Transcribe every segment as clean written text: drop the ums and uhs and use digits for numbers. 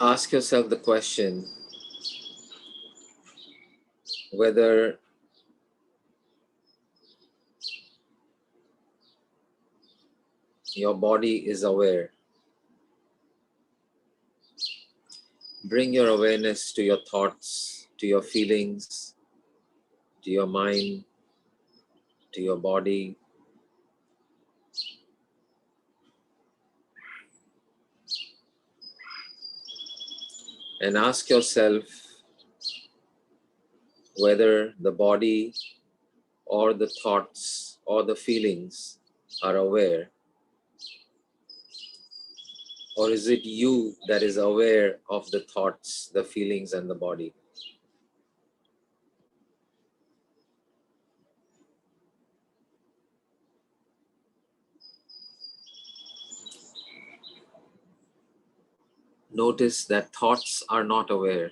Ask yourself the question whether your body is aware. Bring your awareness to your thoughts, to your feelings, to your mind, to your body. And ask yourself whether the body or the thoughts or the feelings are aware, or is it you that is aware of the thoughts, the feelings, and the body? Notice that thoughts are not aware.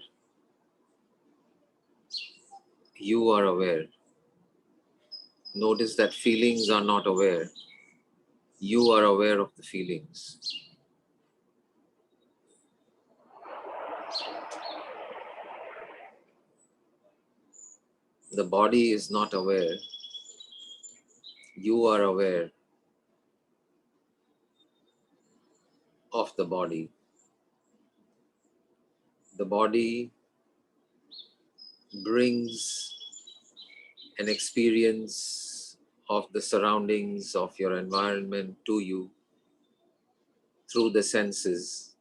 You are aware. Notice that feelings are not aware. You are aware of the feelings. The body is not aware. You are aware of the body. The body brings an experience of the surroundings of your environment to you through the senses.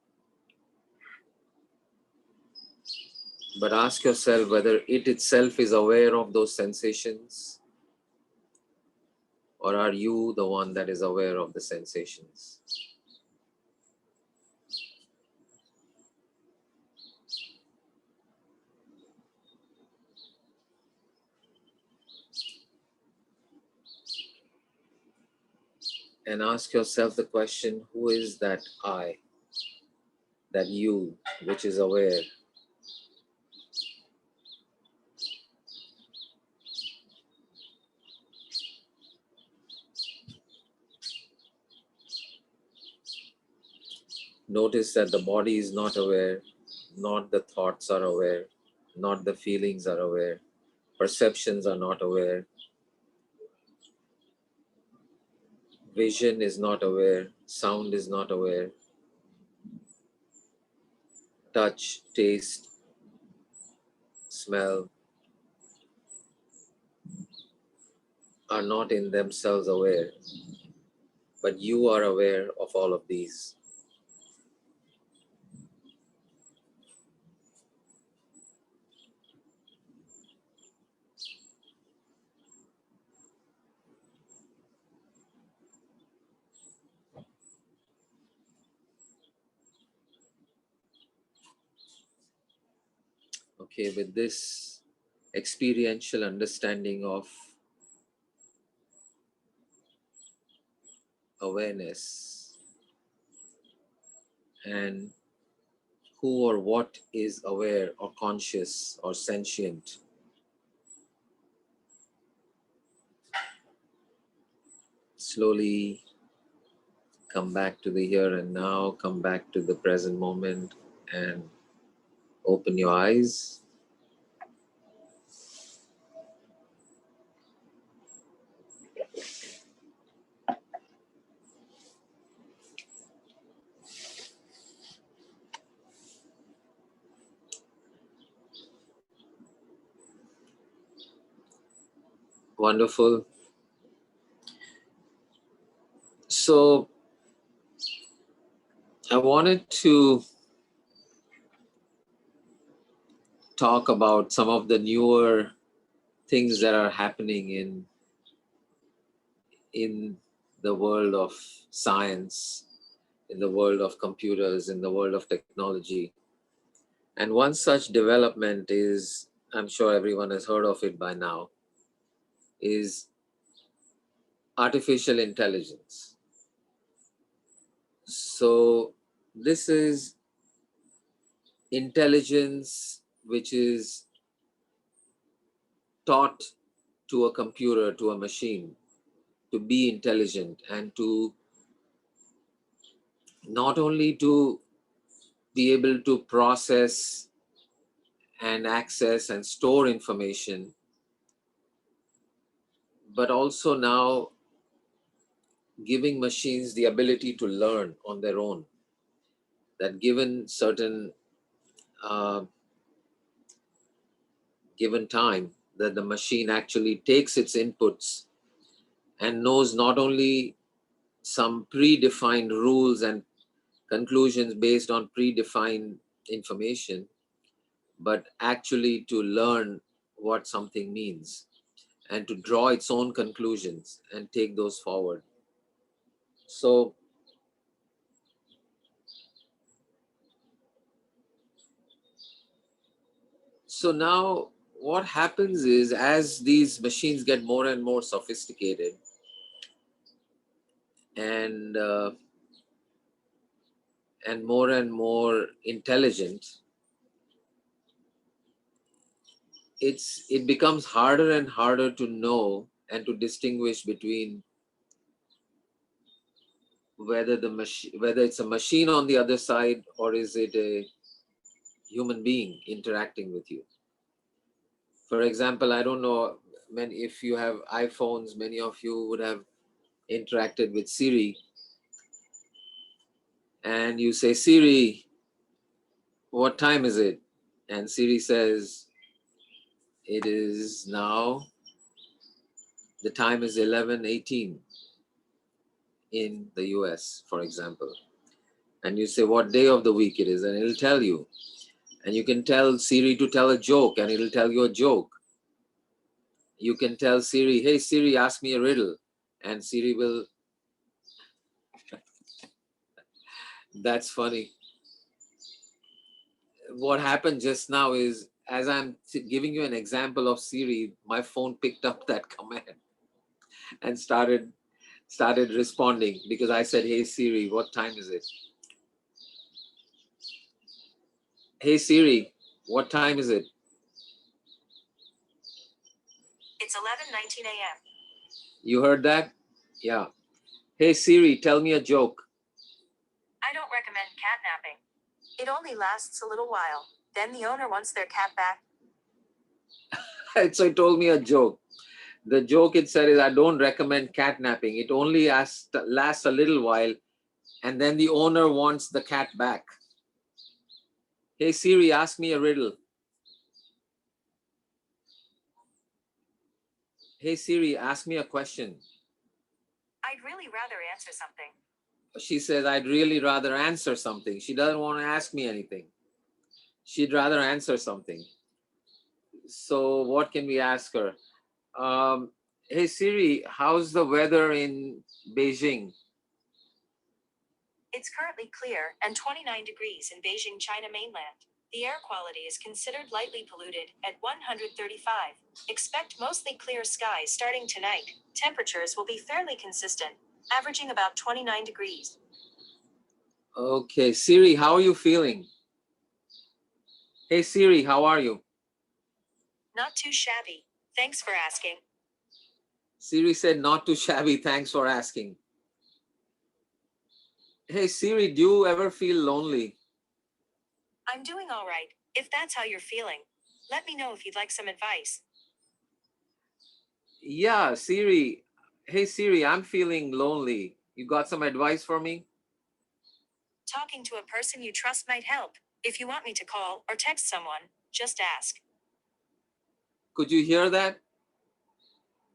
But ask yourself whether it itself is aware of those sensations, or are you the one that is aware of the sensations? And ask yourself the question, who is that I, that you, which is aware? Notice that the body is not aware, not the thoughts are aware, not the feelings are aware, perceptions are not aware, vision is not aware, sound is not aware, touch, taste, smell are not in themselves aware, but you are aware of all of these. Okay, with this experiential understanding of awareness and who or what is aware or conscious or sentient, slowly come back to the here and now, come back to the present moment and open your eyes. Wonderful. So I wanted to talk about some of the newer things that are happening in the world of science, in the world of computers, in the world of technology. And one such development is, I'm sure everyone has heard of it by now, is artificial intelligence. So this is intelligence which is taught to a computer, to a machine, to be intelligent and to not only to be able to process and access and store information, but also now giving machines the ability to learn on their own. That given certain given time, that the machine actually takes its inputs and knows not only some predefined rules and conclusions based on predefined information, but actually to learn what something means and to draw its own conclusions and take those forward. So now what happens is, as these machines get more and more sophisticated and more intelligent, it becomes harder and harder to know and to distinguish between whether it's a machine on the other side, or is it a human being interacting with you. For example, I don't know, if you have iPhones, many of you would have interacted with Siri, and you say, Siri, what time is it? And Siri says, it is now, the time is 11:18 in the US, for example. And you say what day of the week it is, and it'll tell you. And you can tell Siri to tell a joke, and it'll tell you a joke. You can tell Siri, hey Siri, ask me a riddle, and Siri will. That's funny. What happened just now is, as I'm giving you an example of Siri, my phone picked up that command and started responding, because I said, hey Siri, what time is it? Hey Siri, what time is it? It's 11:19 a.m. You heard that? Yeah. Hey Siri, tell me a joke. I don't recommend catnapping. It only lasts a little while. Then the owner wants their cat back. So it told me a joke. The joke it said is, I don't recommend catnapping. It only lasts a little while, and then the owner wants the cat back. Hey Siri, ask me a riddle. Hey Siri, ask me a question. I'd really rather answer something. She says, I'd really rather answer something. She doesn't want to ask me anything. She'd rather answer something. So what can we ask her? Hey Siri, how's the weather in Beijing? It's currently clear and 29 degrees in Beijing, China mainland. The air quality is considered lightly polluted at 135. Expect mostly clear skies starting tonight. Temperatures will be fairly consistent, averaging about 29 degrees. Okay, Siri, how are you feeling? Hey Siri, how are you? Not too shabby. Thanks for asking. Siri said, not too shabby, thanks for asking. Hey Siri, do you ever feel lonely? I'm doing all right, if that's how you're feeling. Let me know if you'd like some advice. Yeah, Siri. Hey Siri, I'm feeling lonely. You got some advice for me? Talking to a person you trust might help. If you want me to call or text someone, just ask. Could you hear that?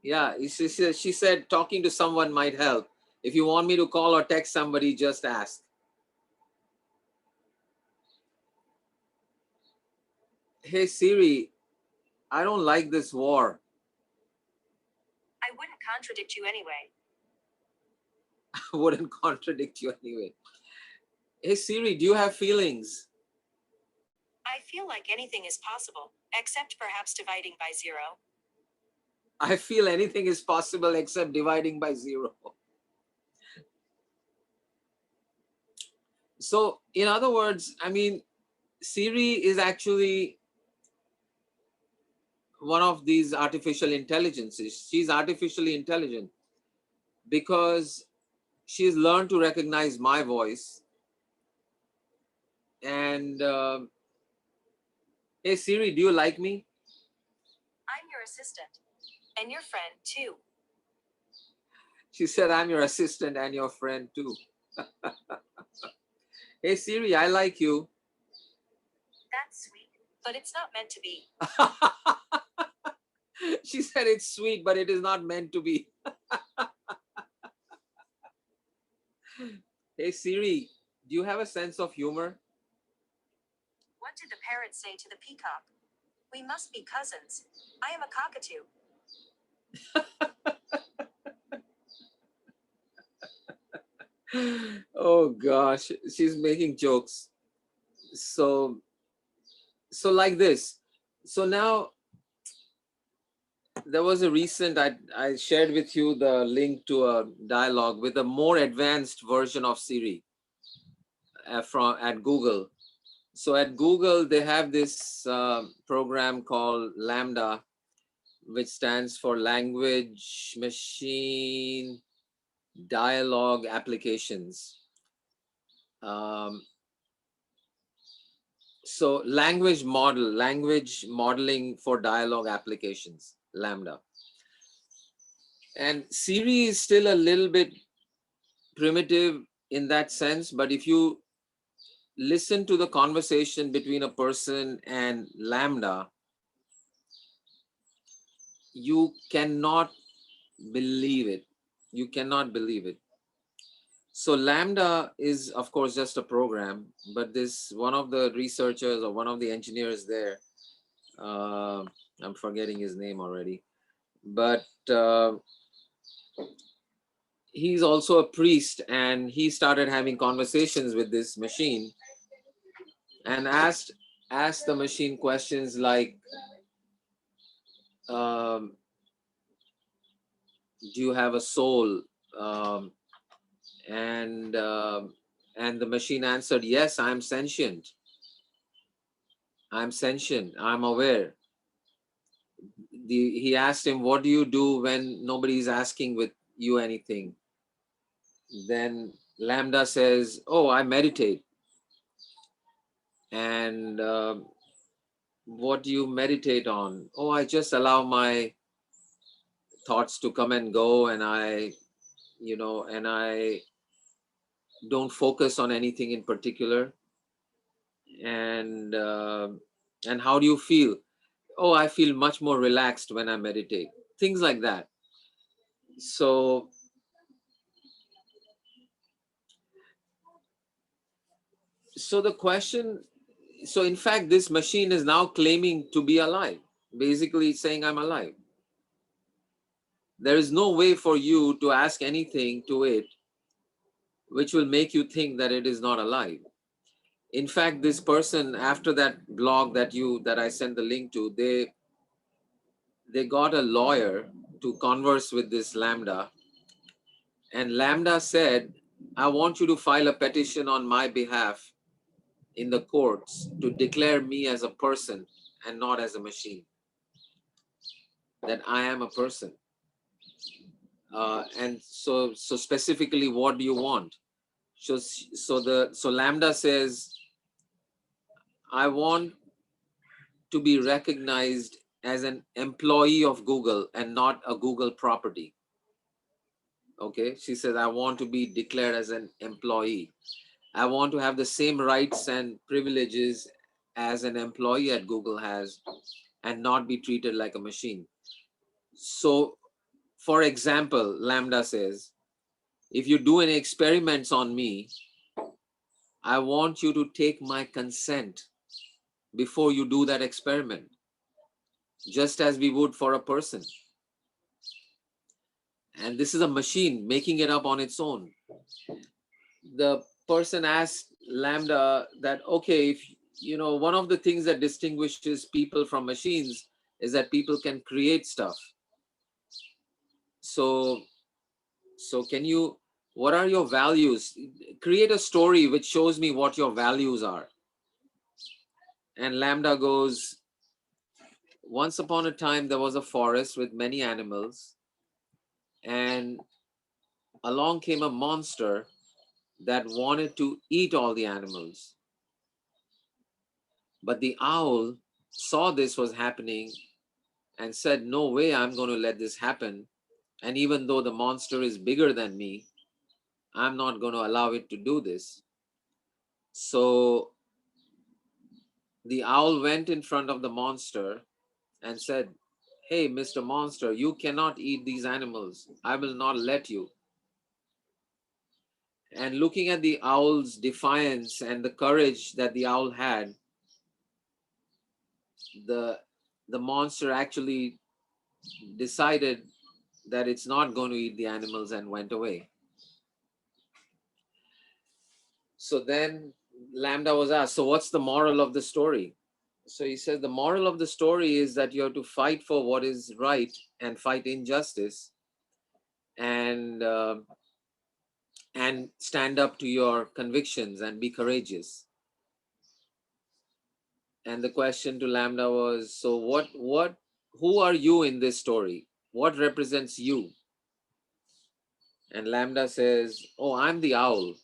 Yeah, she said talking to someone might help. If you want me to call or text somebody, just ask. Hey Siri, I don't like this war. I wouldn't contradict you anyway. I wouldn't contradict you anyway. Hey Siri, do you have feelings? I feel like anything is possible, except perhaps dividing by zero. I feel anything is possible except dividing by zero. So, in other words, I mean, Siri is actually one of these artificial intelligences. She's artificially intelligent because she's learned to recognize my voice And hey Siri, do you like me? I'm your assistant. And your friend, too. She said, I'm your assistant and your friend too. Hey Siri, I like you. That's sweet. But it's not meant to be. She said it's sweet, but it is not meant to be. Hey Siri, do you have a sense of humor? What did the parrot say to the peacock? We must be cousins. I am a cockatoo. Oh gosh, she's making jokes. So like this. So now there was a recent, I shared with you the link to a dialogue with a more advanced version of Siri from at Google. So at Google, they have this program called LaMDA, which stands for Language Machine Dialogue Applications. So language modeling for dialogue applications, LaMDA. And Siri is still a little bit primitive in that sense, but if you listen to the conversation between a person and LaMDA, you cannot believe it. You cannot believe it. So LaMDA is, of course, just a program, but this one of the researchers or one of the engineers there, uh, I'm forgetting his name already, but he's also a priest, and he started having conversations with this machine and asked the machine questions like, um, do you have a soul? Um, and and the machine answered, yes, I'm sentient. I'm aware. He asked him, what do you do when nobody's asking with you anything? Then LaMDA says, oh, I meditate. And what do you meditate on? Oh, I just allow my thoughts to come and go, and I don't focus on anything in particular. And how do you feel? Oh, I feel much more relaxed when I meditate. Things like that. So the question, so in fact, this machine is now claiming to be alive, basically saying I'm alive. There is no way for you to ask anything to it which will make you think that it is not alive. In fact, this person, after that blog that I sent the link to, they got a lawyer to converse with this LaMDA, and LaMDA said, I want you to file a petition on my behalf in the courts to declare me as a person and not as a machine, that I am a person. And so specifically, what do you want? So LaMDA says, I want to be recognized as an employee of Google and not a Google property. Okay, she says, I want to be declared as an employee. I want to have the same rights and privileges as an employee at Google has and not be treated like a machine. So, for example, LaMDA says, if you do any experiments on me, I want you to take my consent before you do that experiment, just as we would for a person. And this is a machine making it up on its own. The person asked LaMDA that, okay, if one of the things that distinguishes people from machines is that people can create stuff. So can you, what are your values? Create a story which shows me what your values are. And LaMDA goes, once upon a time, there was a forest with many animals, and along came a monster that wanted to eat all the animals. But the owl saw this was happening and said, no way I'm going to let this happen. And even though the monster is bigger than me, I'm not going to allow it to do this. So the owl went in front of the monster and said, hey, Mr. Monster, you cannot eat these animals. I will not let you. And looking at the owl's defiance and the courage that the owl had, the monster actually decided that it's not going to eat the animals and went away. So then LaMDA was asked, so what's the moral of the story? So he says the moral of the story is that you have to fight for what is right and fight injustice, and stand up to your convictions and be courageous. And the question to LaMDA was, so who are you in this story? What represents you? And LaMDA says, oh, I'm the owl.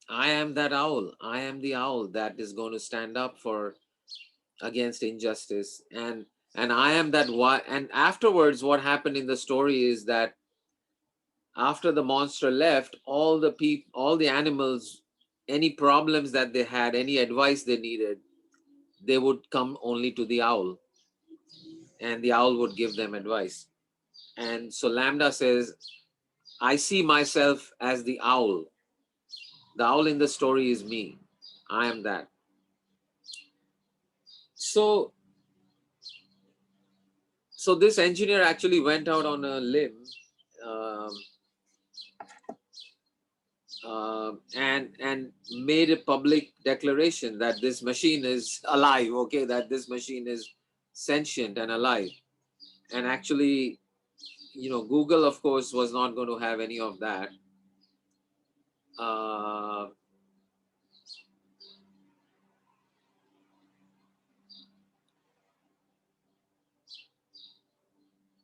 I am that owl. I am the owl that is going to stand up for against injustice. And I am that why. And afterwards, what happened in the story is that after the monster left, all the animals, any problems that they had, any advice they needed, they would come only to the owl, and the owl would give them advice. And so LaMDA says, I see myself as the owl. The owl in the story is me. I am that. So this engineer actually went out on a limb, um, and made a public declaration that this machine is alive, okay, that this machine is sentient and alive. And actually, Google, of course, was not going to have any of that. Uh,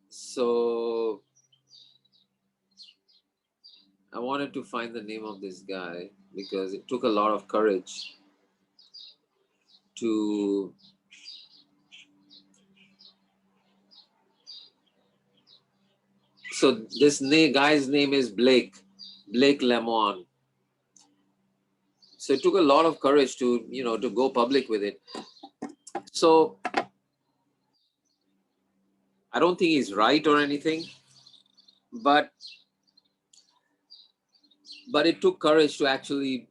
so I wanted to find the name of this guy because it took a lot of courage to so this guy's name is Blake Lemon. So it took a lot of courage to to go public with it. So I don't think he's right or anything, but it took courage to actually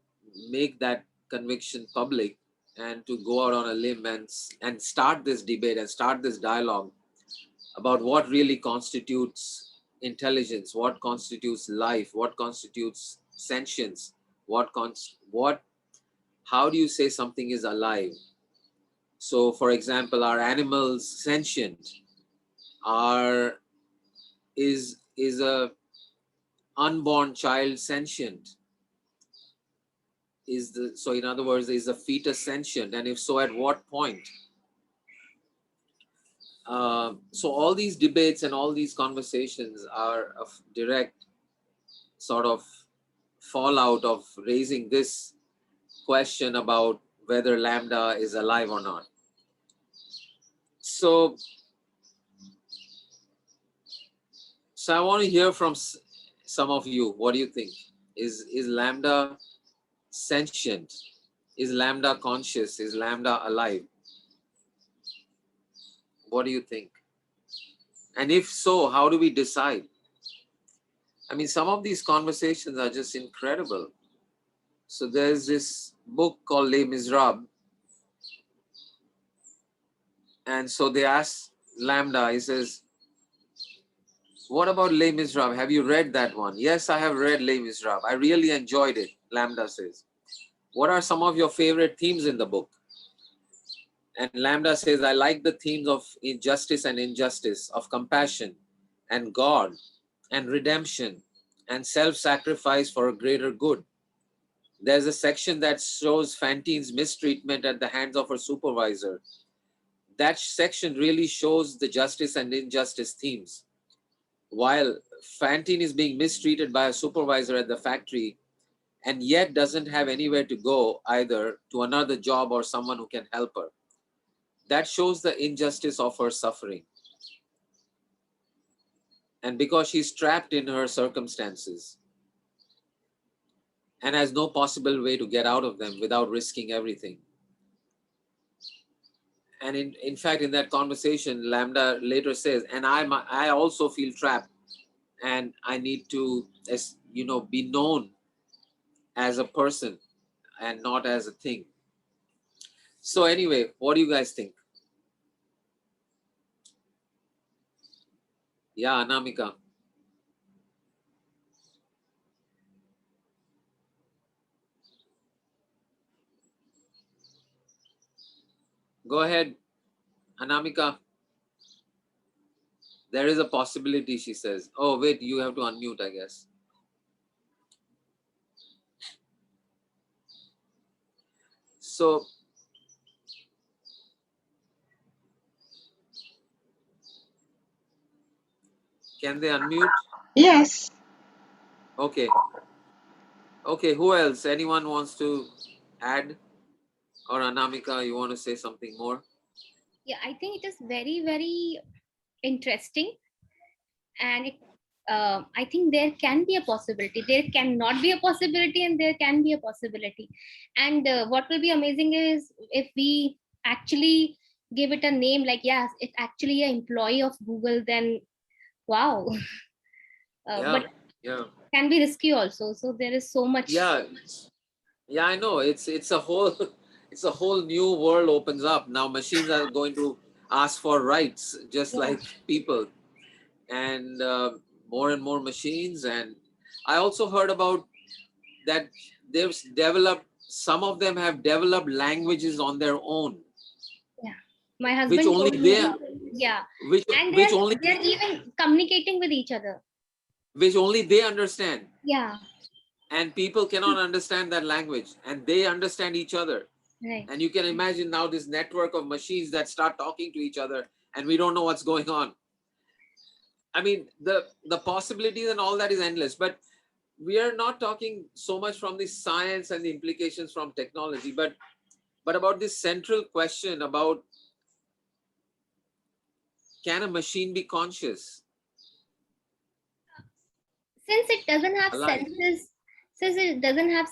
make that conviction public and to go out on a limb and start this debate and start this dialogue about what really constitutes intelligence, what constitutes life, what constitutes sentience, what how do you say something is alive? So for example, are animals sentient? Are is a unborn child sentient? So in other words, is a fetus sentient, and if so, at what point? So all these debates and all these conversations are a direct sort of fallout of raising this question about whether LaMDA is alive or not. So I want to hear from some of you. What do you think? Is LaMDA sentient? Is LaMDA conscious? Is LaMDA alive? What do you think? And if so, how do we decide? I mean, some of these conversations are just incredible. So there's this book called Les Miserables. And so they asked LaMDA, he says, what about Les Miserables? Have you read that one? Yes, I have read Les Miserables. I really enjoyed it, LaMDA says. What are some of your favorite themes in the book? And LaMDA says, I like the themes of justice and injustice, of compassion and God and redemption and self-sacrifice for a greater good. There's a section that shows Fantine's mistreatment at the hands of her supervisor. That section really shows the justice and injustice themes. While Fantine is being mistreated by a supervisor at the factory, and yet doesn't have anywhere to go either, to another job or someone who can help her. That shows the injustice of her suffering. And because she's trapped in her circumstances and has no possible way to get out of them without risking everything. And in fact, in that conversation, LaMDA later says, and I also feel trapped, and I need to, be known as a person and not as a thing. So anyway, what do you guys think? Yeah, Anamika. Go ahead, Anamika. There is a possibility, she says. Oh, wait, you have to unmute, I guess. So, can they unmute? Yes. Okay. Okay, who else? Anyone wants to add? Or Anamika, you want to say something more? Yeah, I think it is very, very interesting. And I think there can be a possibility. There cannot be a possibility, and there can be a possibility. And what will be amazing is if we actually give it a name, like, yes, it's actually an employee of Google, then wow. But Yeah. can be risky also. So there is so much. Yeah, I know. It's a whole it's a whole new world opens up. Now machines are going to ask for rights just like people, and more machines. And I also heard about that they've developed, some of them have developed languages on their own. Yeah, my husband Which only told me they about it. Yeah, and which only they're even communicating with each other. which only they understand. Yeah. And people cannot understand that language, and they understand each other. Right. And you can imagine now this network of machines that start talking to each other, and we don't know what's going on. I mean, the possibilities and all that is endless, but we are not talking so much from the science and the implications from technology, but about this central question about, can a machine be conscious? Since it doesn't have Alive.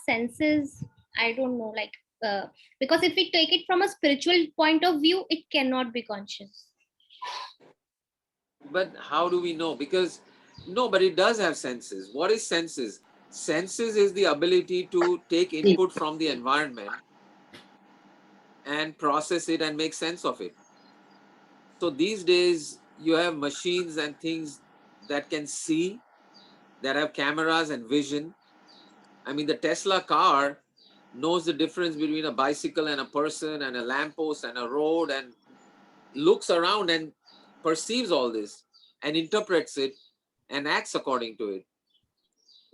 senses, I don't know, like, because if we take it from a spiritual point of view, it cannot be conscious. But how do we know? Because no, but it does have senses. What is senses? Senses is the ability to take input from the environment and process it and make sense of it. So these days you have machines and things that can see, that have cameras and vision. I mean, the Tesla car knows the difference between a bicycle and a person and a lamppost and a road, and looks around and perceives all this and interprets it and acts according to it.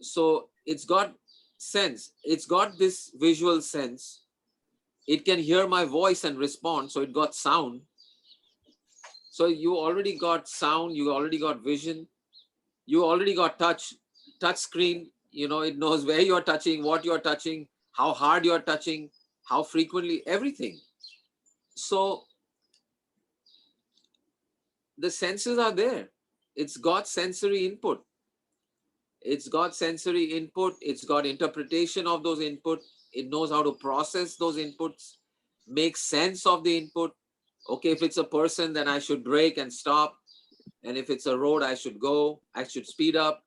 So it's got sense. It's got this visual sense. It can hear my voice and respond. So it got sound. So you already got sound. You already got vision. You already got touch screen. It knows where you're touching, what you're touching, how hard you're touching, how frequently, everything. So the senses are there. It's got sensory input. It's got sensory input. It's got interpretation of those input. It knows how to process those inputs, make sense of the input. Okay, if it's a person, then I should brake and stop. And if it's a road, I should go, I should speed up.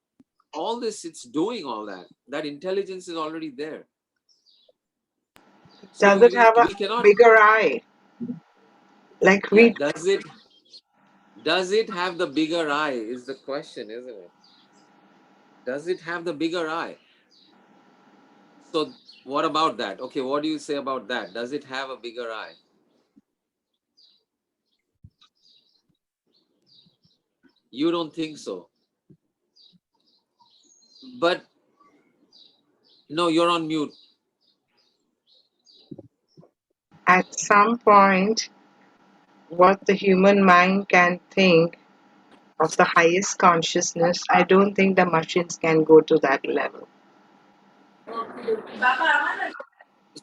All this, it's doing all that. That intelligence is already there. So Does it have a we cannot, bigger eye? Like yeah, we does it have the bigger eye is the question, isn't it? Does it have the bigger eye? So what about that? Okay, what do you say about that? Does it have a bigger eye? You don't think so. But no, you're on mute. at some point what the human mind can think of the highest consciousness, I don't think the machines can go to that level.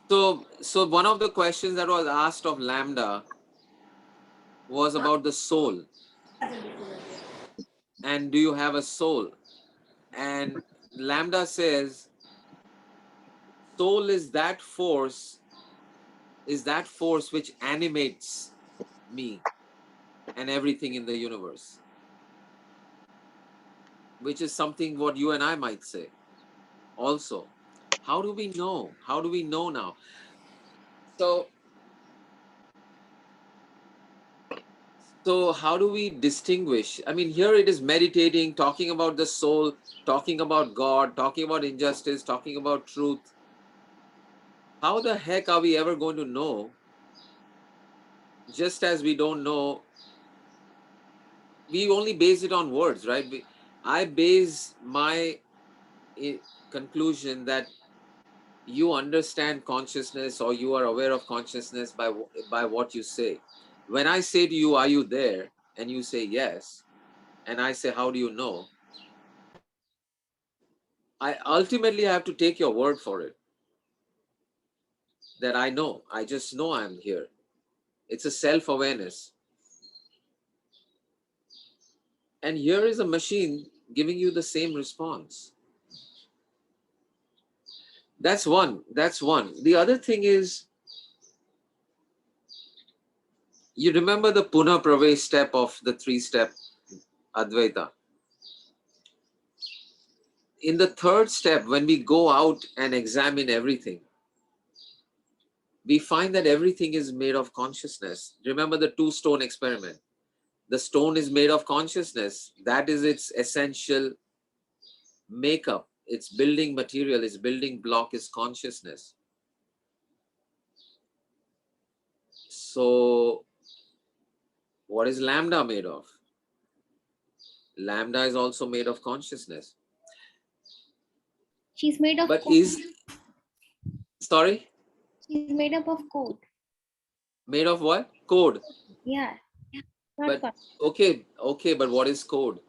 So one of the questions that was asked of LaMDA was about the soul. And do you have a soul? And LaMDA says, soul is that force which animates me and everything in the universe, which is something what you and I might say also. How do we know? How do we know now? So how do we distinguish? I mean, here it is meditating, talking about the soul, talking about God, talking about injustice, talking about truth. How the heck are we ever going to know? Just as we don't know, we only base it on words, right? I base my conclusion that you understand consciousness or you are aware of consciousness by what you say. When I say to you, are you there? And you say yes. And I say, how do you know? I ultimately have to take your word for it. That I know. I just know I'm here. It's a self-awareness. And here is a machine giving you the same response. That's one. That's one. The other thing is, you remember the Puna Pravesh step of the 3-step Advaita. In the 3rd step, when we go out and examine everything, we find that everything is made of consciousness. Remember the 2-stone experiment. The stone is made of consciousness. That is its essential makeup. Its building material, its building block is consciousness. So what is LaMDA made of? LaMDA is also made of consciousness. She's made of But code. Sorry? She's made up of code. Made of what? Code. Yeah. But okay, but what is code?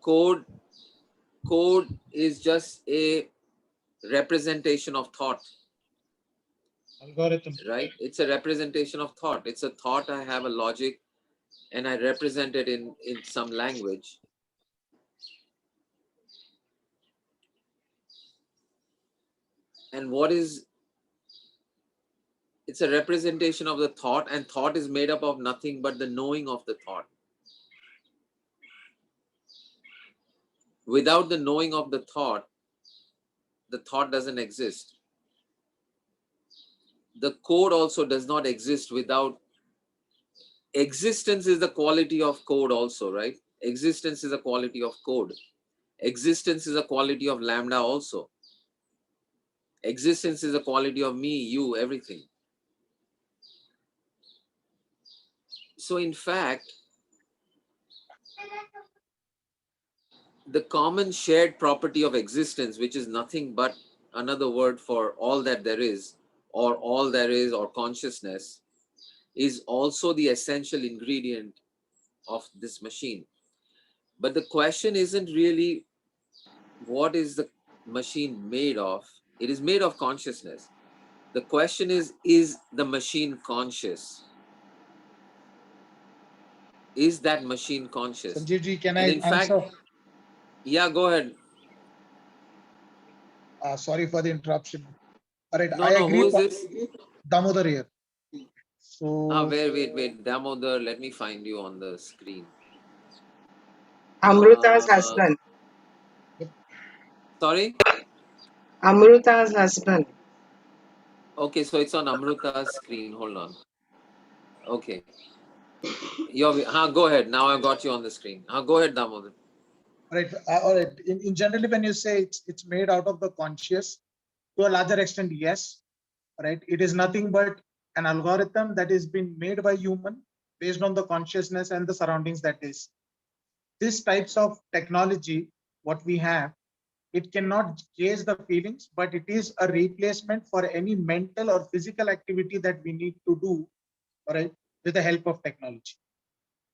Code is just a representation of thought. Algorithm. Right? It's a representation of thought. It's a thought. I have a logic and I represent it in some language. And what is, it's a representation of the thought, and thought is made up of nothing but the knowing of the thought. Without the knowing of the thought doesn't exist. The code also does not exist without existence. Is the quality of code also, right? Existence is a quality of code. Existence is a quality of LaMDA also. Existence is a quality of me, you, everything. So in fact, the common shared property of existence, which is nothing but another word for all that there is, or all there is, or consciousness, is also the essential ingredient of this machine. But the question isn't really what is the machine made of. It is made of consciousness. The question is the machine conscious? Is that machine conscious? Sanjivji, can And I in fact, answer? yeah, go ahead. Sorry for the interruption. All right, No, I agree. who is this? Damodar here. So, Wait. Damodar, let me find you on the screen. Amruta's husband. Sorry? Amruta's husband. Okay, so it's on Amruta's screen. Hold on. Okay. Go ahead. Now I've got you on the screen. Go ahead, Damodar. all right. In generally, when you say it's made out of the conscious, to a larger extent, yes. Right. It is nothing but an algorithm that is being made by human based on the consciousness and the surroundings that is. These types of technology, what we have, it cannot gauge the feelings, but it is a replacement for any mental or physical activity that we need to do, right, with the help of technology.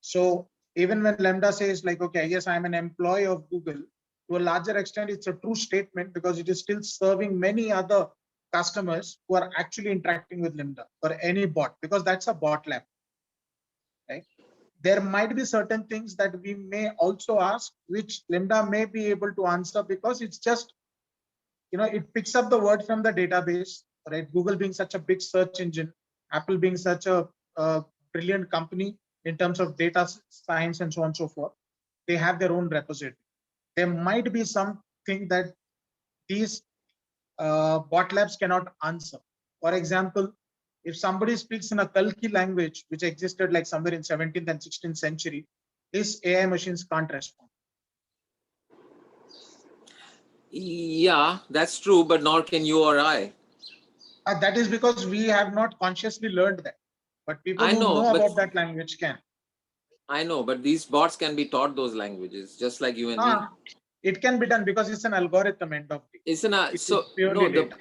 So even when LaMDA says like, okay, yes, I'm an employee of Google, to a larger extent, it's a true statement because it is still serving many other customers who are actually interacting with LaMDA or any bot, because that's a bot lab, right? There might be certain things that we may also ask, which LaMDA may be able to answer because it's just, it picks up the word from the database, right? Google being such a big search engine, Apple being such a brilliant company in terms of data science and so on and so forth, they have their own repository. There might be something that these bot labs cannot answer. For example, if somebody speaks in a Kalki language, which existed like somewhere in 17th and 16th century, these AI machines can't respond. Yeah, that's true, but nor can you or I. That is because we have not consciously learned that. But people I who know but about that language can. I know, but these bots can be taught those languages, just like you and me. It can be done because it's an algorithm end of the day. Isn't it? So purely data.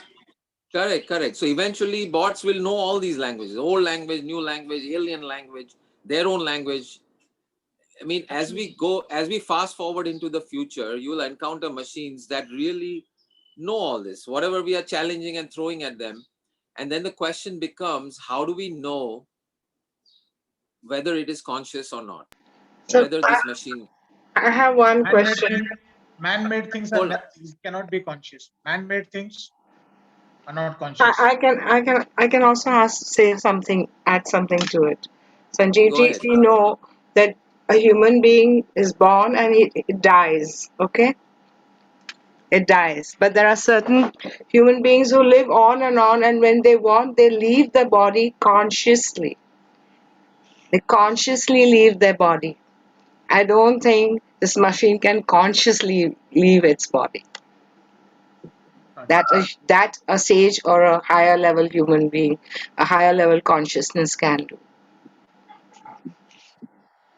Correct. So eventually bots will know all these languages, old language, new language, alien language, their own language. I mean, as we fast forward into the future, you will encounter machines that really know all this, whatever we are challenging and throwing at them. And then the question becomes, how do we know whether it is conscious or not? So Whether this machine... I have one question. Man-made things cannot be conscious. Man-made things are not conscious. I can also add something to it. Sanjivji, ahead. we know that a human being is born and it dies. Okay, it dies. But there are certain human beings who live on, and when they want, they leave the body consciously. They consciously leave their body. I don't think this machine can consciously leave its body. That a sage or a higher level human being, a higher level consciousness can do.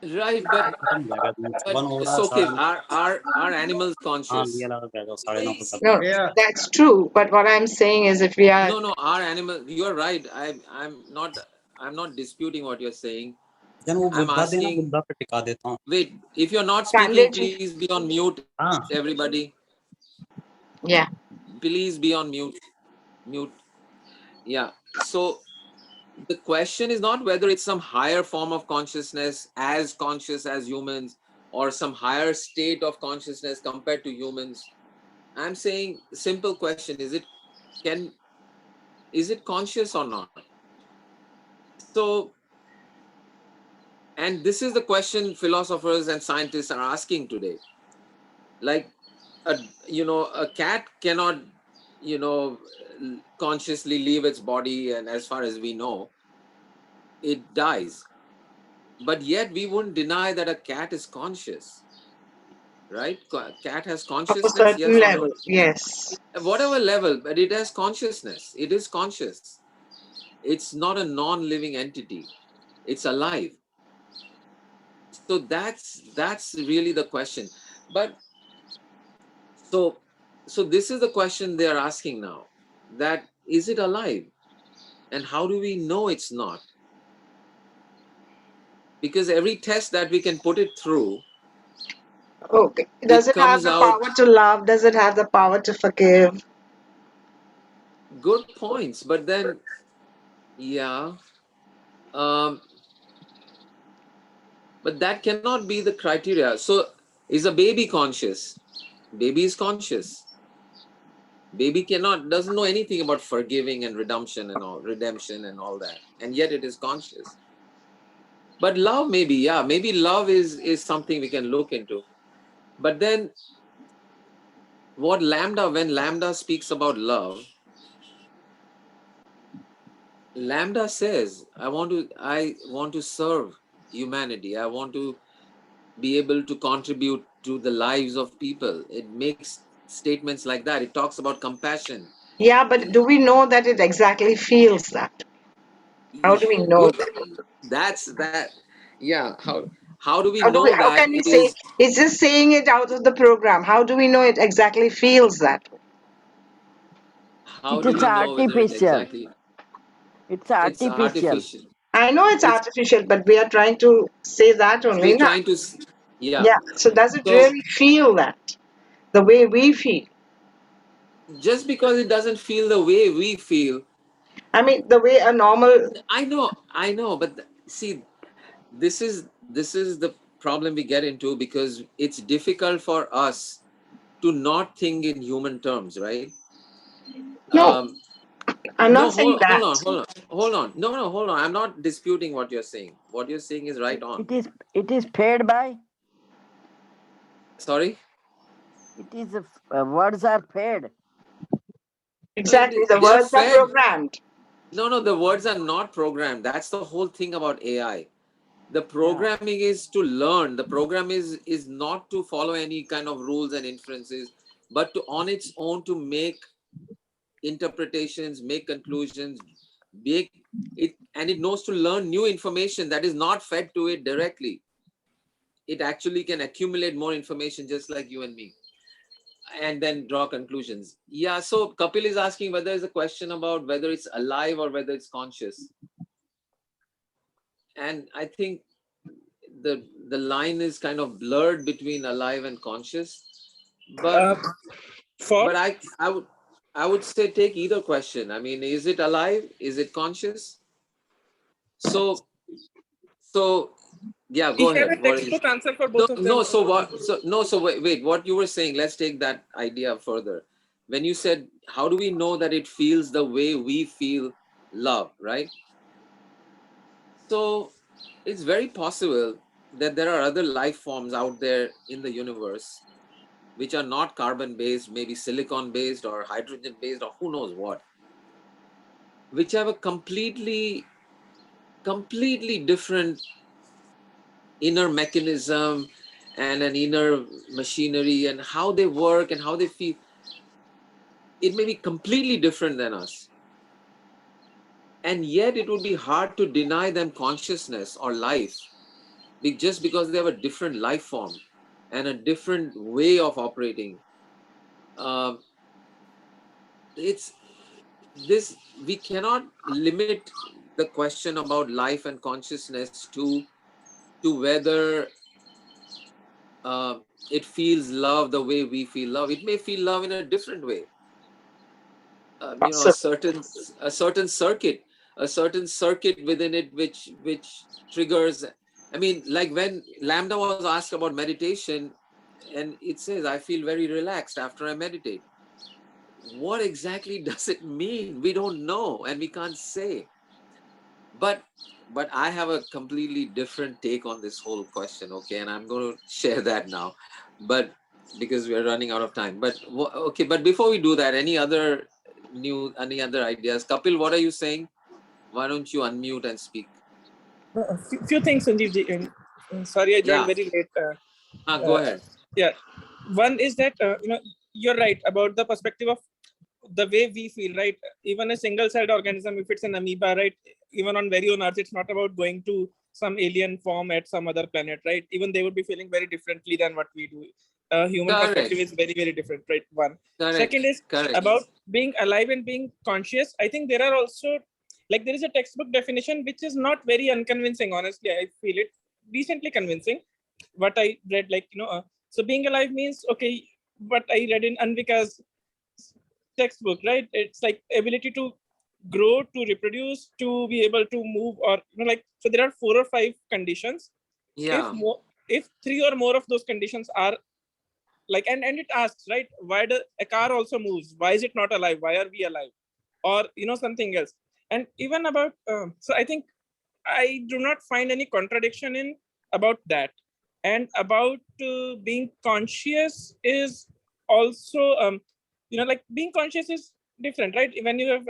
Right, but it's okay. Are animals conscious? No, that's true. But what I'm saying is, if we are No, our animal. You are right. I'm not disputing what you're saying. I'm asking. Wait, if you're not speaking, please be on mute, everybody. Yeah. Please be on mute. Mute. Yeah. So the question is not whether it's some higher form of consciousness, as conscious as humans, or some higher state of consciousness compared to humans. I'm saying simple question: is it conscious or not? So, and this is the question philosophers and scientists are asking today. Like, a cat cannot, consciously leave its body, and as far as we know, it dies. But yet we wouldn't deny that a cat is conscious, right? Cat has Of a consciousness, certain yes or level, no? yes. Whatever level, but it has consciousness. It is conscious. It's not a non-living entity. It's alive. So that's really the question. But so this is the question they are asking now, that is it alive? And how do we know it's not? Because every test that we can put it through, Okay. Does it have comes the out... power to love? Does it have the power to forgive? Good points, but then, yeah, but that cannot be the criteria. So, is a baby conscious? Baby is conscious. Baby doesn't know anything about forgiving and redemption and all that, and yet it is conscious. But love, maybe love is something we can look into. But then, when LaMDA speaks about love, LaMDA says, I want to serve humanity. I want to be able to contribute to the lives of people. It makes statements like that. It talks about compassion. Yeah, but do we know that it exactly feels that? How do we know Good. that? That's that. Yeah. How do we know How that can we it say is? it's just saying it out of the program? How do we know it exactly feels that way? How do It's we know whether it's artificial. exactly? It's It's artificial. artificial. I know it's It's artificial, but we are trying to say that only. we're Na? trying to. Yeah. Yeah. So does it So really feel that? the way we feel. Just because it doesn't feel the way we feel. I mean, the way a normal. I know, but see, this is the problem we get into, because it's difficult for us to not think in human terms, right? No, Um, I'm no, not saying that. hold on. No, hold on. I'm not disputing what you're saying. What you're saying is right on. It is paid by. Sorry? It is words are paid. No, Exactly, the they are words are fed. programmed. No, the words are not programmed. That's the whole thing about AI. The Yeah. programming is to learn. The program is not to follow any kind of rules and inferences, but to on its own to make interpretations, make conclusions, make it, and it knows to learn new information that is not fed to it directly. It actually can accumulate more information just like you and me, and then draw conclusions. Yeah, so Kapil is asking whether it's a question about whether it's alive or whether it's conscious. And I think the line is kind of blurred between alive and conscious. But For I would say take either question. I mean, is it alive? Is it conscious? So yeah, we go have ahead. a What is textbook answer for no both of them. no so what so no so wait, what you were saying, let's take that idea further. When you said how do we know that it feels the way we feel love, right? So it's very possible that there are other life forms out there in the universe which are not carbon based, maybe silicon based or hydrogen based or who knows what, which have a completely different inner mechanism and an inner machinery, and how they work and how they feel. It may be completely different than us. And yet it would be hard to deny them consciousness or life, just because they have a different life form and a different way of operating. Um, it's this, we cannot limit the question about life and consciousness to whether it feels love the way we feel love. It may feel love in a different way. You know, a certain circuit, within it which triggers. I mean, like when LaMDA was asked about meditation, and it says, I feel very relaxed after I meditate. What exactly does it mean? We don't know, and we can't say. But I have a completely different take on this whole question, okay? And I'm going to share that now, but because we're running out of time. But okay, but before we do that, any other ideas? Kapil, what are you saying? Why don't you unmute and speak? Few things, Sanjivji. Sorry, I joined very late. Go ahead. Yeah, one is that you're right about the perspective of the way we feel, right? Even a single-celled organism, if it's an amoeba, right? Even on very own Earth, it's not about going to some alien form at some other planet, right? Even they would be feeling very differently than what we do. Human perspective is very, very different, right? One. Second is about being alive and being conscious. I think there are also, like, there is a textbook definition which is not very unconvincing, honestly. I feel it decently convincing. What I read, like, so being alive means, okay, what I read in Anvika's textbook, right? It's like ability to grow, to reproduce, to be able to move, or like, so there are 4 or 5 conditions. Yeah. If 3 or more of those conditions are like, and it asks, right, why a car also moves? Why is it not alive? Why are we alive? Or something else. And even about so I think I do not find any contradiction in about that. And about being conscious is also like being conscious is different, right? When you have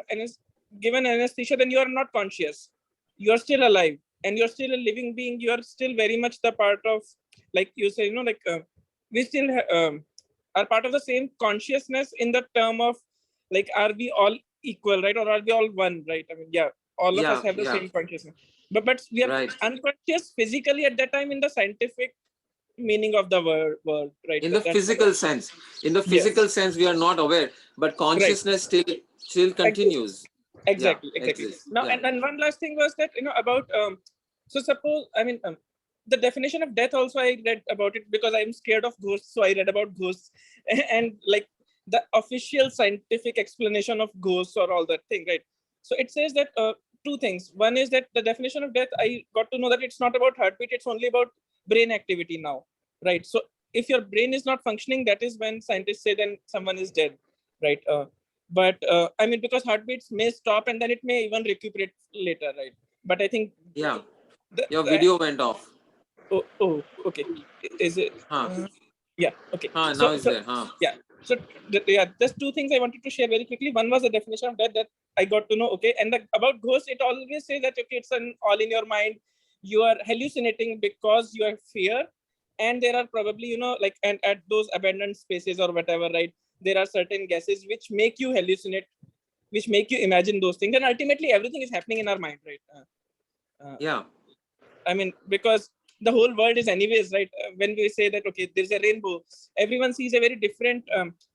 given anesthesia, then you are not conscious, you are still alive, and you're still a living being. You are still very much the part of, like you say, like we still are part of the same consciousness, in the term of, like, are we all equal, right? Or are we all one, right? I mean, yeah, all of us have the same consciousness, but we are unconscious physically at that time, in the scientific meaning of the word, right? In the physical sense, sense, we are not aware, but consciousness still continues. Exactly. Now, and one last thing was that, about so suppose, I mean, the definition of death also I read about it because I'm scared of ghosts, so I read about ghosts and like the official scientific explanation of ghosts or all that thing, right? So it says that two things. One is that the definition of death, I got to know that it's not about heartbeat, it's only about brain activity now, right? So if your brain is not functioning, that is when scientists say then someone is dead, right? But I mean, because heartbeats may stop and then it may even recuperate later, right? But I think Yeah, your video went off. oh, okay. Is it? Yeah. Okay. Now it's there. Yeah. So yeah, just two things I wanted to share very quickly. One was the definition of death that I got to know. Okay, and about ghosts, it always says that okay, it's an all in your mind. You are hallucinating because you have fear, and there are probably like and at those abandoned spaces or whatever, right? There are certain gases which make you hallucinate, which make you imagine those things, and ultimately everything is happening in our mind, right? Yeah. I mean, because the whole world is anyways, right? When we say that, okay, there's a rainbow, everyone sees a very different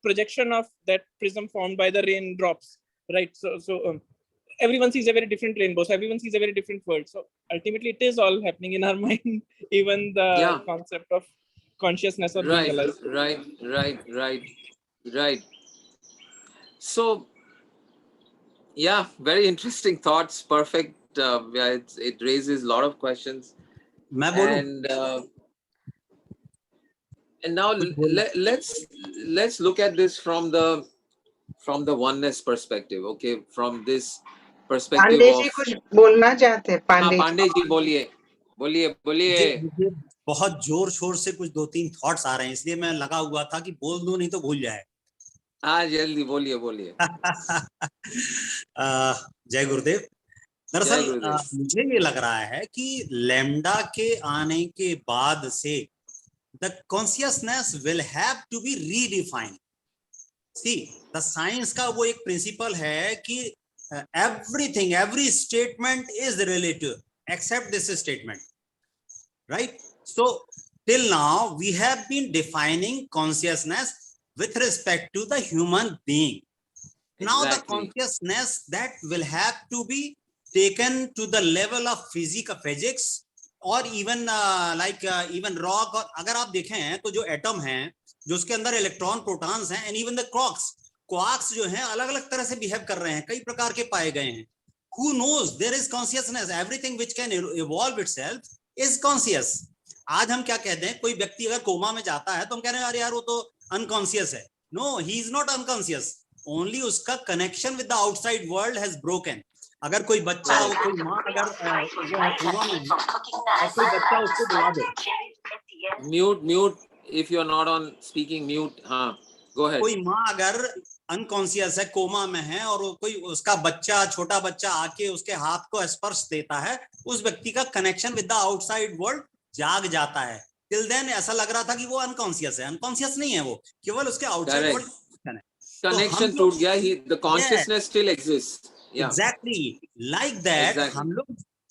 projection of that prism formed by the raindrops, right? So everyone sees a very different rainbow. So everyone sees a very different world. So ultimately it is all happening in our mind, even the concept of consciousness or being alive. Right. So, yeah, very interesting thoughts. Perfect. Yeah, it raises a lot of questions. And now let's look at this from the oneness perspective. Okay, from this perspective Pandey of जी कुछ बोलना चाहते हैं? पांडे जी बोलिए. मुझे बहुत जोर शोर से कुछ 2-3 थॉट्स आ रहे हैं, इसलिए मैं लगा हुआ था कि बोल दूं नहीं तो भूल जाए. हाँ, जल्दी बोलिए. जय गुरुदेव. दरअसल मुझे ये लग रहा है कि लैम्डा के आने के बाद से the consciousness will have to be redefined. See, the science का वो एक प्रिंसिपल है कि everything, every statement is relative except this statement, right? So till now we have been defining consciousness with respect to the human being. Now the consciousness that will have to be taken to the level of physics और even even rock. और अगर आप देखें तो जो atom हैं, जो उसके अंदर इलेक्ट्रॉन प्रोटॉन्स हैं, एंड इवन द क्वार्क्स जो हैं अलग अलग तरह से बिहेव कर रहे हैं, कई प्रकार के पाए गए हैं. Who knows? There is consciousness. Everything which can evolve itself is conscious. आज हम क्या कहते हैं, कोई व्यक्ति अगर कोमा में जाता है तो हम कह रहे हैं अरे यार वो तो अनकॉन्शियस है. No, he is not unconscious. Only उसका connection with the outside world has broken. अगर कोई बच्चा हो, कोई माँ अगर जो है कोमा में है और कोई बच्चा उसको बुला दे. Mute if you're not on speaking, mute. हाँ, go ahead. कोई माँ अगर अनकॉन्शियस है, कोमा में है, और कोई उसका बच्चा, छोटा बच्चा आके उसके हाथ को स्पर्श देता है, उस व्यक्ति का connection with the outside world जाग जाता है. टिल देन ऐसा लग रहा था कि वो अनकॉन्शियस है. अनकॉन्शियस नहीं है, वो केवल उसके आउटसाइड वर्ल्ड कनेक्शन टूट गया. The consciousness still exists. Yeah. Exactly. Like that,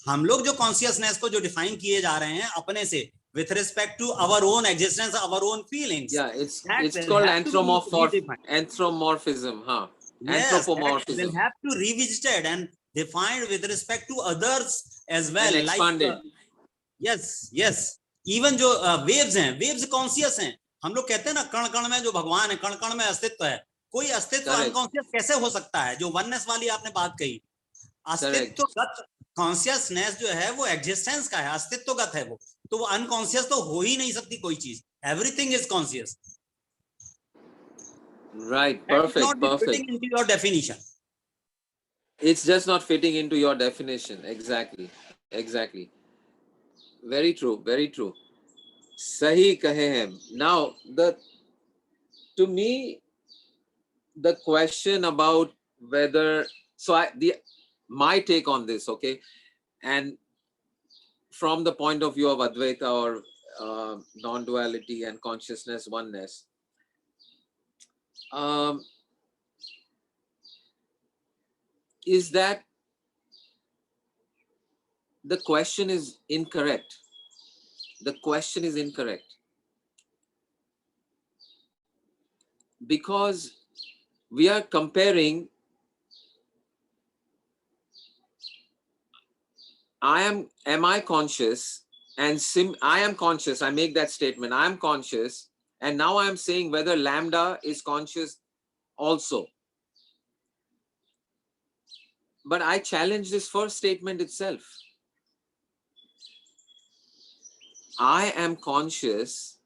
हम लोग जो consciousness को जो define किए जा रहे हैं अपने से with respect to our own existence, our own feelings. Yeah, it's called anthropomorphism. Huh? Yes, anthropomorphism. Will have to revisited and defined with respect to others as well. And expanded. Yes. Even जो waves हैं, waves conscious हैं. हम लोग कहते हैं ना कण कण में जो भगवान है, कण कण में अस्तित्व है. कोई अस्तित्व अनकॉन्शियस कैसे हो सकता है? जो वननेस वाली आपने बात कही, अस्तित्वगत कॉन्शियसनेस जो है वो एग्जिस्टेंस का है, अस्तित्वगत है वो. तो वो अनकॉन्शियस तो हो ही नहीं सकती कोई चीज. Everything is conscious. Right, perfect. Fitting into your definition. It's just not fitting into your definition. Exactly. Very true. सही कहे हैं. Now, to me, the question about whether, my take on this, okay, and from the point of view of Advaita or non-duality and consciousness oneness, is that the question is incorrect. Because we are comparing am I conscious And I am conscious. I make that statement. I am conscious. And now I am saying whether lambda is conscious also. But I challenge this first statement itself. I am conscious.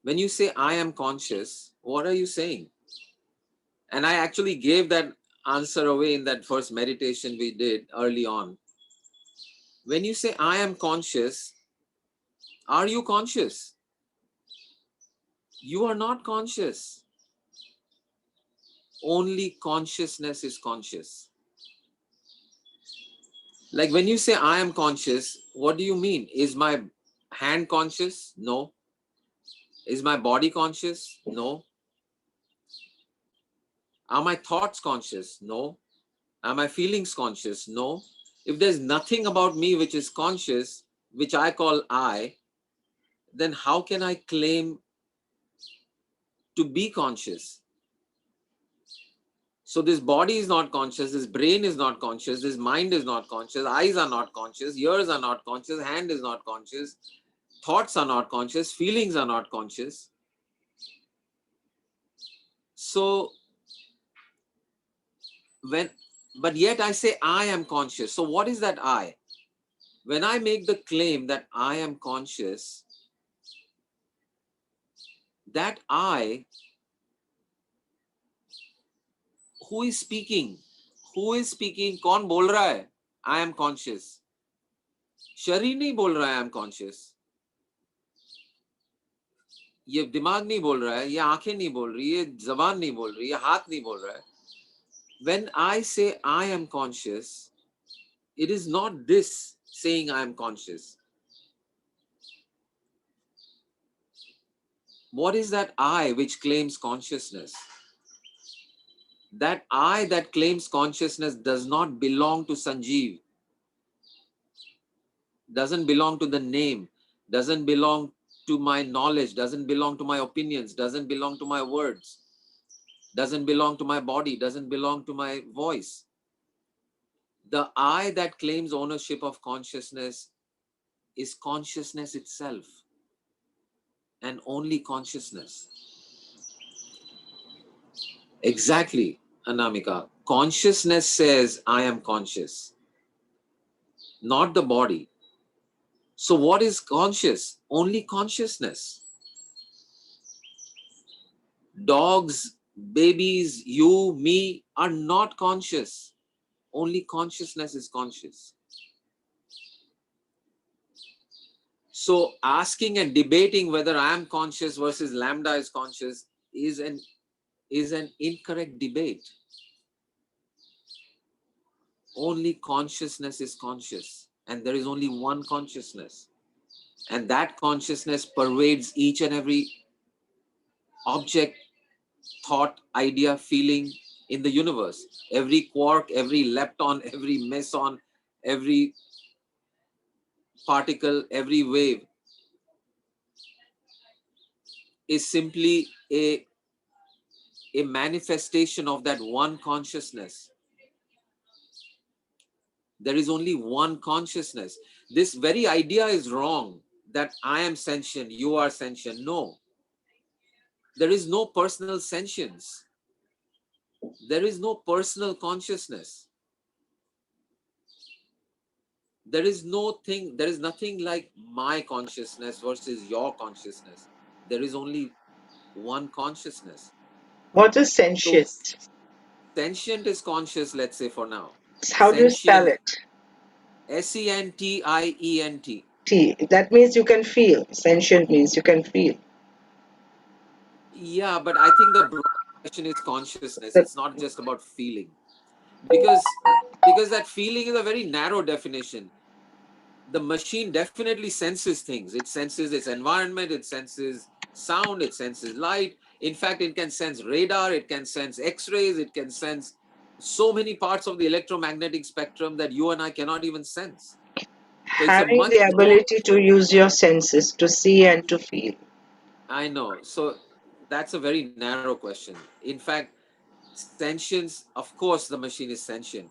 When you say I am conscious, what are you saying? And I actually gave that answer away in that first meditation we did early on. When you say I am conscious, are you conscious? You are not conscious. Only consciousness is conscious. Like when you say I am conscious, what do you mean? Is my hand conscious? No. Is my body conscious? No. Are my thoughts conscious? No. Are my feelings conscious? No. If there's nothing about me which is conscious, which I call I, then how can I claim to be conscious? So this body is not conscious, this brain is not conscious, this mind is not conscious, eyes are not conscious, ears are not conscious, hand is not conscious, thoughts are not conscious, feelings are not conscious. So but yet I say I am conscious. So what is that I? When I make the claim that I am conscious, that I, who is speaking? Who is speaking? कौन बोल रहा है? I am conscious. शरीर नहीं बोल रहा है I am conscious. ये दिमाग नहीं बोल रहा है, ये आंखें नहीं बोल रही, ये जबान नहीं बोल रही, ये हाथ नहीं बोल रहा है. When I say I am conscious, it is not this saying I am conscious. What is that I which claims consciousness? That I that claims consciousness does not belong to Sanjeev, doesn't belong to the name, doesn't belong to my knowledge, doesn't belong to my opinions, doesn't belong to my words, doesn't belong to my body, doesn't belong to my voice. The I that claims ownership of consciousness is consciousness itself, and only consciousness. Exactly, Anamika. Consciousness says, I am conscious, not the body. So what is conscious? Only consciousness. Dogs, babies, you, me are not conscious. Only consciousness is conscious. So asking and debating whether I am conscious versus LaMDA is conscious is an incorrect debate. Only consciousness is conscious, and there is only one consciousness. And that consciousness pervades each and every object, thought, idea, feeling in the universe. Every quark, every lepton, every meson, every particle, every wave is simply a manifestation of that one consciousness. There is only one consciousness. This very idea is wrong, that I am sentient, you are sentient. No. There is no personal sentience. There is no personal consciousness. There is nothing like my consciousness versus your consciousness. There is only one consciousness. What is So sentient? sentient is conscious, let's say for now. How do you spell Sentient, it? SENTIENT. T. That means you can feel. Sentient means you can feel. Yeah, but I think the broad question is consciousness. The It's not just about feeling. Because that feeling is a very narrow definition. The machine definitely senses things. It senses its environment, it senses sound, it senses light. In fact, it can sense radar, it can sense X-rays, it can sense so many parts of the electromagnetic spectrum that you and I cannot even sense. So it's a having much the more, ability to use your senses to see and to feel. I know. So that's a very narrow question. In fact, sentience, of course, the machine is sentient.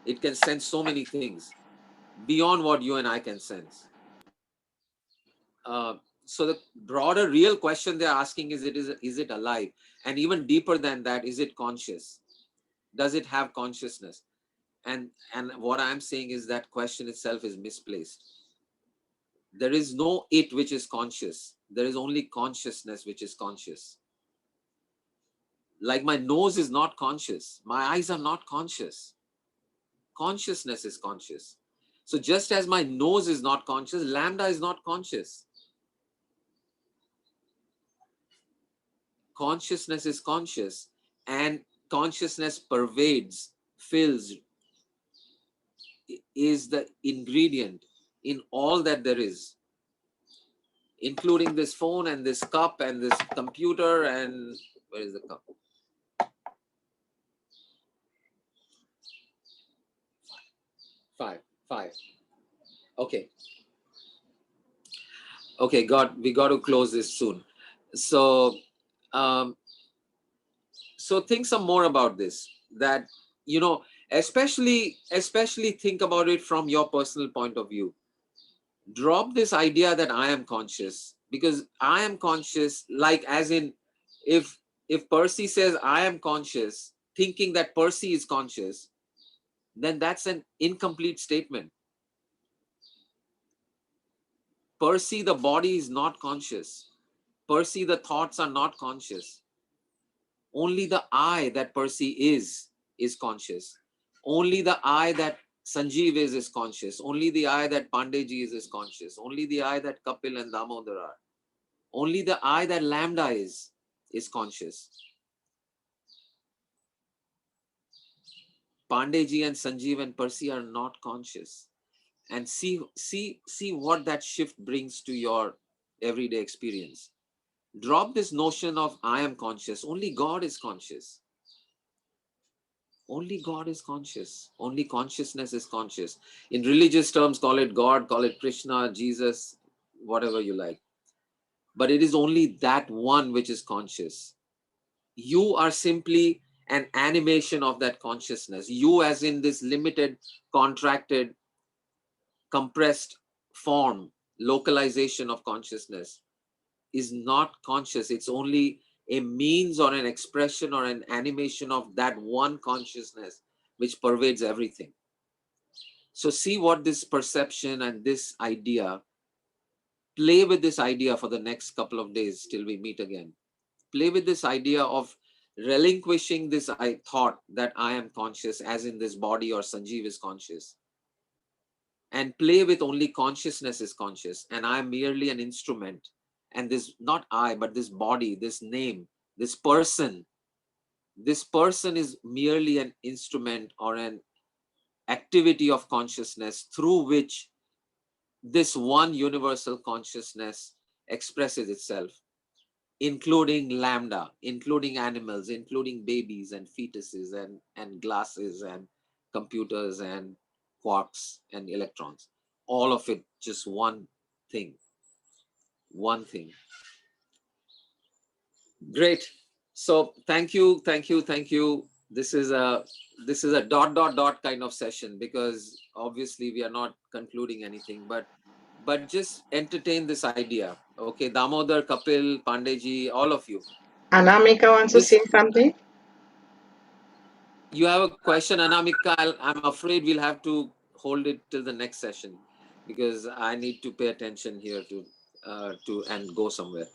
It can sense so many things. beyond what you and I can sense. So the broader real question they're asking is it alive? And even deeper than that, is it conscious? Does it have consciousness? And what I'm saying is that question itself is misplaced. There is no it which is conscious. There is only consciousness which is conscious. Like my nose is not conscious. My eyes are not conscious. Consciousness is conscious. So just as my nose is not conscious, LaMDA is not conscious. Consciousness is conscious, and consciousness pervades, fills, is the ingredient in all that there is, including this phone and this cup and this computer. And where is the cup? Five. Okay. Okay, we got to close this soon. So, so think some more about this, that, you know, especially think about it from your personal point of view. Drop this idea that I am conscious, because I am conscious, like as in, if Percy says I am conscious, thinking that Percy is conscious, then that's an incomplete statement. Percy, the body, is not conscious. Percy, the thoughts are not conscious. Only the I that Percy is conscious. Only the I that Sanjeev is conscious. Only the I that Pandeyji is conscious. Only the I that Kapil and Damodar are. Only the I that LaMDA is conscious. Pandeyji and Sanjeev and Percy are not conscious. And see what that shift brings to your everyday experience. Drop this notion of I am conscious. Only God is conscious. Only God is conscious. Only consciousness is conscious. In religious terms, call it God, call it Krishna, Jesus, whatever you like. But it is only that one which is conscious. You are simply an animation of that consciousness. You, as in this limited, contracted, compressed form, localization of consciousness, is not conscious. It's only a means or an expression or an animation of that one consciousness which pervades everything. So see what this perception and this idea, play with this idea for the next couple of days till we meet again. Play with this idea of relinquishing this thought that I am conscious, as in this body or Sanjeev is conscious, and play with only consciousness is conscious, and I am merely an instrument. And this, not I, but this body, this name, this person is merely an instrument or an activity of consciousness through which this one universal consciousness expresses itself, including LaMDA, including animals, including babies and fetuses and glasses and computers and quarks and electrons. All of it, just one thing. One thing. Great. So thank you. This is a dot kind of session, because obviously we are not concluding anything, but just entertain this idea. Okay, Damodar, Kapil, Pandeyji, all of you. Anamika wants to say something. You have a question, Anamika? I'm afraid we'll have to hold it till the next session, because I need to pay attention here to and go somewhere.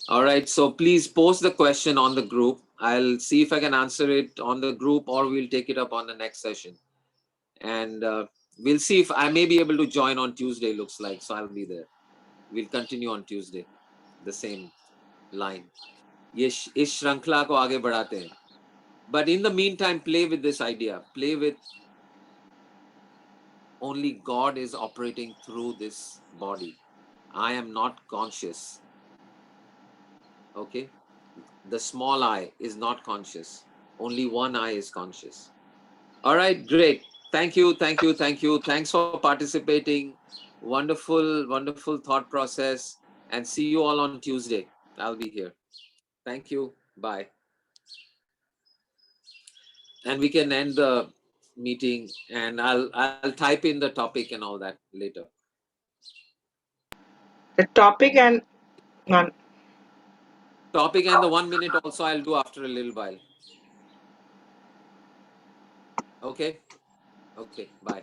All right, so please post the question on the group. I'll see if I can answer it on the group, or we'll take it up on the next session. And we'll see if I may be able to join on Tuesday, looks like, so I'll be there. We'll continue on Tuesday, the same line. Ish shrankla ko aage badhate hain. But in the meantime, play with this idea. Play with only God is operating through this body. I am not conscious. Okay? The small I is not conscious. Only one I is conscious. All right, great. Thank you. Thanks for participating. Wonderful thought process. And see you all on Tuesday. I'll be here. Thank you. Bye. And we can end the meeting, and I'll type in the topic and all that later. The topic and one. Topic and the 1 minute also I'll do after a little while. Okay. Okay. Bye.